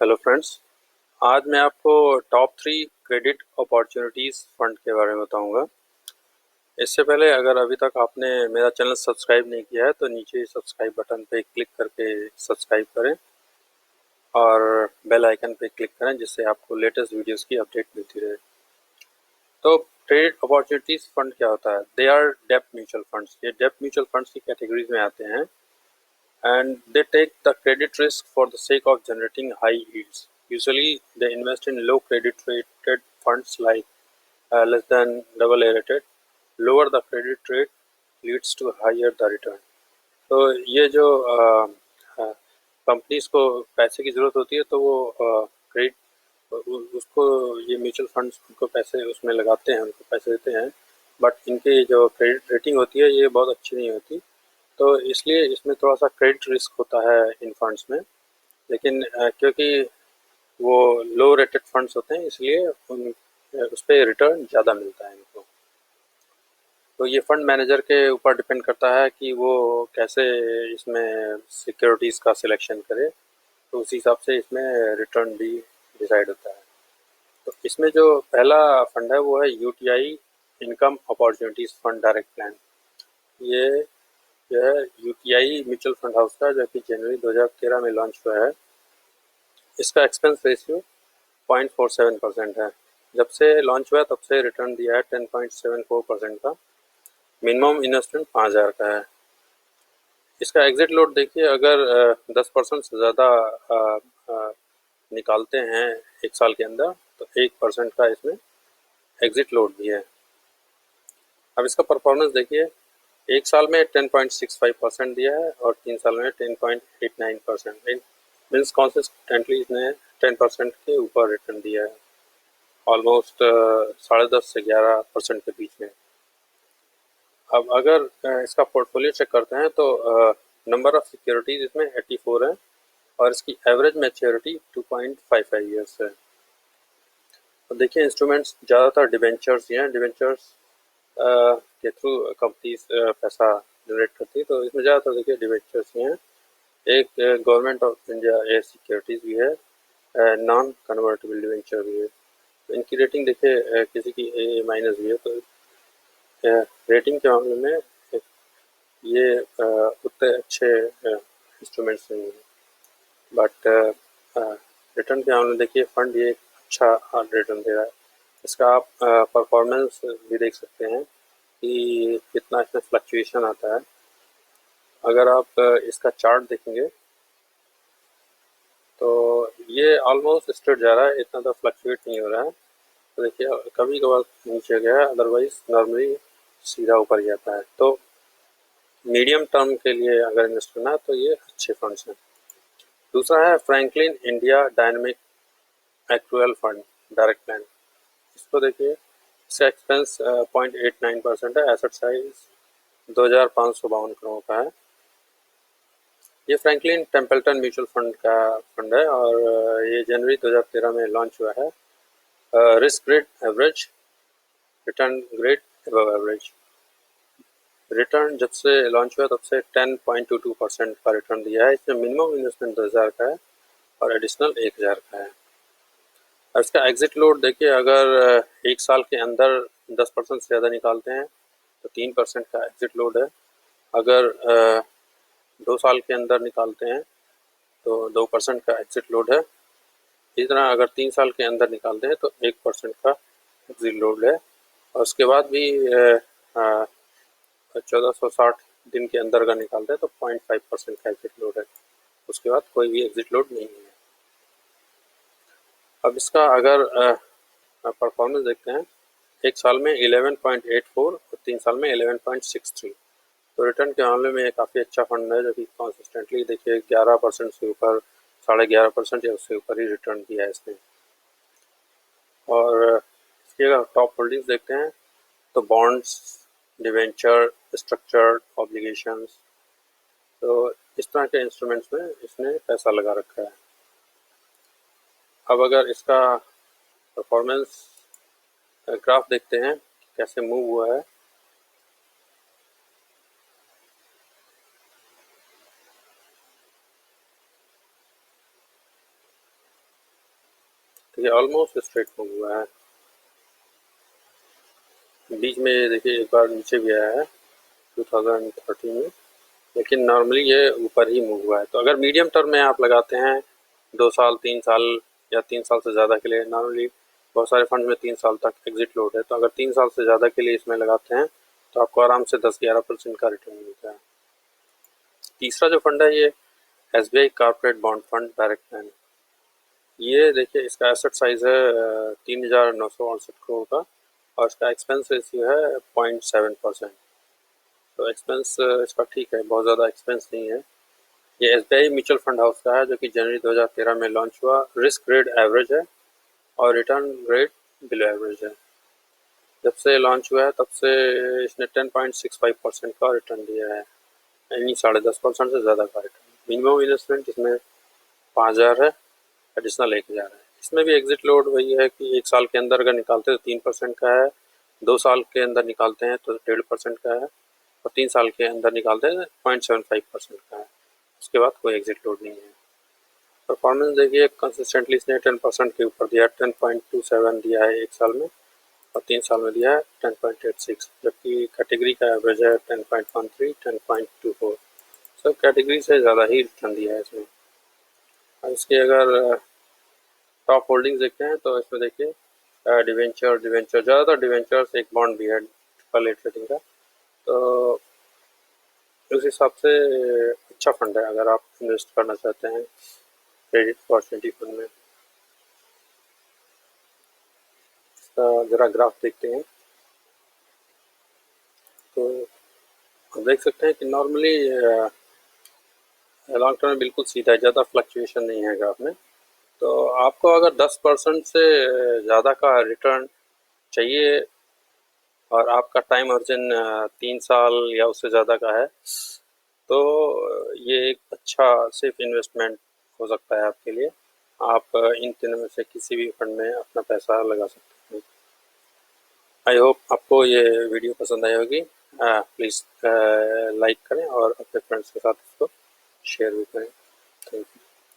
Hello friends. आज मैं आपको टॉप 3 क्रेडिट अपॉर्चुनिटीज़ फंड के बारे में बताऊंगा। इससे पहले अगर अभी तक आपने मेरा चैनल सब्सक्राइब नहीं किया है तो नीचे सब्सक्राइब बटन पे क्लिक करके सब्सक्राइब करें और बेल आइकन पे क्लिक करें जिससे आपको लेटेस्ट वीडियोस की अपडेट मिलती रहे। तो क्रेडिट अपॉर्चुनिटीज़ फंड क्या होता है? दे आर डेब्ट म्यूचुअल फंड्स। ये डेब्ट म्यूचुअल फंड्स की कैटेगरीज में आते हैं and they take the credit risk for the sake of generating high yields. Usually, they invest in low credit rated funds like less than AA rated. Lower the credit rate leads to higher the return. तो ये जो companies को पैसे की ज़रूरत होती है तो वो क्रेडिट उसको ये म्यूचुअल फंड्स उनको पैसे उसमें लगाते हैं, उनको पैसे देते हैं, बट इनकी जो क्रेडिट रेटिंग होती है ये बहुत अच्छी नहीं होती। तो इसलिए इसमें थोड़ा सा क्रेडिट रिस्क होता है इन फंड्स में, लेकिन क्योंकि वो लो रेटेड फंड्स होते हैं इसलिए उस पर रिटर्न ज़्यादा मिलता है इनको। तो ये फंड मैनेजर के ऊपर डिपेंड करता है कि वो कैसे इसमें सिक्योरिटीज़ का सिलेक्शन करे, तो उसी हिसाब से इसमें रिटर्न भी डिसाइड होता है। तो इसमें जो पहला फंड है वो है UTI income opportunities fund direct plan. ये जो है यूटीआई म्यूचुअल फंड हाउस का, जो कि जनवरी 2013 में लॉन्च हुआ है। इसका एक्सपेंस रेशियो 0.47% है। जब से लॉन्च हुआ तब से रिटर्न दिया है 10.74% का। मिनिमम इन्वेस्टमेंट 5,000 का है। इसका एग्जिट लोड देखिए, अगर 10% से ज़्यादा निकालते हैं एक साल के अंदर तो 1% का इसमें एग्जिट लोड भी है। अब इसका परफॉर्मेंस देखिए, एक साल में 10.65% दिया है और 3 साल में 10.89%। मीन्स कॉन्सिस्टेंटली इसने 10% के ऊपर रिटर्न दिया है, ऑलमोस्ट 10.5 से 11% के बीच में। अब अगर इसका पोर्टफोलियो चेक करते हैं तो नंबर ऑफ सिक्योरिटीज इसमें 84 है और इसकी एवरेज मैच्योरिटी 2.55 ईयर्स है। तो देखिए इंस्ट्रूमेंट्स ज़्यादातर डिबेंचर्स ही हैं। डिबेंचर्स के थ्रू कंपनीज पैसा जनरेट करती है, तो इसमें ज़्यादातर देखिए डिबेंचर्स ही हैं। एक government of India A securities भी है, नॉन कन्वर्टेबल डिबेंचर भी है। तो इनकी रेटिंग देखिए, किसी की A- भी है। तो रेटिंग के मामले में ये उतने अच्छे इंस्ट्रूमेंट्स नहीं हैं, बट रिटर्न के मामले में देखिए फंड ये अच्छा रिटर्न दे रहा है। इसका आप परफॉर्मेंस भी देख सकते हैं कि कितना इसमें फ्लक्चुएशन आता है। अगर आप इसका चार्ट देखेंगे तो ये ऑलमोस्ट स्ट्रेट जा रहा है, इतना तो फ्लक्चुएट नहीं हो रहा है। तो देखिए कभी कभार नीचे गया है, अदरवाइज नॉर्मली सीधा ऊपर जाता है। तो मीडियम टर्म के लिए अगर इन्वेस्ट करना है तो ये अच्छे फंड्स हैं। दूसरा है Franklin India dynamic actual fund direct plan. इसको देखिए, इसका एक्सपेंस 0.89% है। एसेट साइज 2,552 करोड़ का है। ये फ्रैंकलिन टेम्पल्टन म्यूचुअल फंड का फंड है और ये जनवरी 2013 में लॉन्च हुआ है। Risk grade average, return grade above average. Return जब से लॉन्च हुआ तब से 10.22% का रिटर्न दिया है। इसमें मिनिमम इन्वेस्टमेंट 10,000 का है और एडिशनल 1,000 का है। और इसका एग्जिट लोड देखिए, अगर एक साल के अंदर 10% से ज़्यादा निकालते हैं तो 3% का एग्जिट लोड है। अगर 2 साल के अंदर निकालते हैं तो 2% का एग्जिट लोड है। इसी तरह अगर 3 साल के अंदर निकालते हैं तो 1% का एग्जिट लोड है। और उसके बाद भी 1460 दिन के अंदर अगर निकालते हैं तो 0.5% का एग्जिट लोड है। उसके बाद कोई भी एग्जिट लोड नहीं है। अब इसका अगर परफॉर्मेंस देखते हैं, एक साल में 11.84 और 3 साल में 11.63। तो रिटर्न के मामले में ये काफ़ी अच्छा फंड है, जो कि कॉन्सिस्टेंटली देखिए 11% से ऊपर, 11.5% या उससे ऊपर ही रिटर्न किया है इसने। और इसकी अगर टॉप होल्डिंग्स देखते हैं तो बॉन्ड्स, डिवेंचर, स्ट्रक्चर्ड ऑब्लिगेशंस, तो इस तरह के इंस्ट्रूमेंट्स में इसने पैसा लगा रखा है। अब अगर इसका परफॉर्मेंस ग्राफ देखते हैं कैसे मूव हुआ है, देखिए ऑलमोस्ट स्ट्रेट मूव हुआ है, बीच में देखिए एक बार नीचे भी आया है 2013 में, लेकिन नॉर्मली ये ऊपर ही मूव हुआ है। तो अगर मीडियम टर्म में आप लगाते हैं 2 साल 3 साल या 3 साल से ज़्यादा के लिए, नॉर्मली बहुत सारे फंड में 3 साल तक एग्जिट लोड है, तो अगर 3 साल से ज़्यादा के लिए इसमें लगाते हैं तो आपको आराम से 10-11% का रिटर्न मिलता है। तीसरा जो फंड है ये SBI corporate bond fund direct plan. ये देखिए इसका एसेट साइज है 3,968 करोड़ का और इसका एक्सपेंस रेशियो है 0.7%। तो एक्सपेंस इसका ठीक है, बहुत ज़्यादा एक्सपेंस नहीं है। ये SBI म्यूचुअल फंड हाउस का है जो कि जनवरी 2013 में लॉन्च हुआ। रिस्क ग्रेड एवरेज है और रिटर्न ग्रेड बिलो एवरेज है। जब से लॉन्च हुआ है तब से इसने 10.65% का रिटर्न दिया है, यानी 10.5% से ज़्यादा का रिटर्न। मिनिमम इन्वेस्टमेंट इसमें 5,000 है, एडिशनल 1,000 है। इसमें भी एग्जिट लोड वही है कि 1 साल के अंदर अगर निकालते हैं तो 3% का है, 2 साल के अंदर निकालते हैं तो 1.5% का है और 3 साल के अंदर निकालते हैं 0.75% का है। उसके बाद कोई एग्जिट लोड नहीं है। परफॉर्मेंस देखिए कंसिस्टेंटली इसने 10% के ऊपर दिया है, 10.27 दिया है 1 साल में और 3 साल में दिया है 10.86, जबकि कैटेगरी का एवरेज है 10.13, 10.24। सब कैटेगरी से ज़्यादा ही रिटर्न दिया है इसमें। और इसके अगर टॉप होल्डिंग्स देखते हैं तो इसमें देखिए डिवेंचर ज़्यादातर डिवेंचर्स, एक बॉन्ड भी है AAA रेटिंग का। तो उस हिसाब से अच्छा फंड है अगर आप इन्वेस्ट करना चाहते हैं क्रेडिट अपॉर्चुनिटी फंड में। ज़रा ग्राफ देखते हैं तो आप देख सकते हैं कि नॉर्मली लॉन्ग टर्म में बिल्कुल सीधा है, ज़्यादा फ्लक्चुएशन नहीं है ग्राफ में। तो आपको अगर 10% से ज़्यादा का रिटर्न चाहिए और आपका टाइम मार्जिन 3 साल या उससे ज़्यादा का है तो ये एक अच्छा सेफ इन्वेस्टमेंट हो सकता है आपके लिए। आप इन तीनों में से किसी भी फंड में अपना पैसा लगा सकते हैं। आई होप आपको ये वीडियो पसंद आई होगी। प्लीज़ लाइक करें और अपने फ्रेंड्स के साथ इसको शेयर भी करें।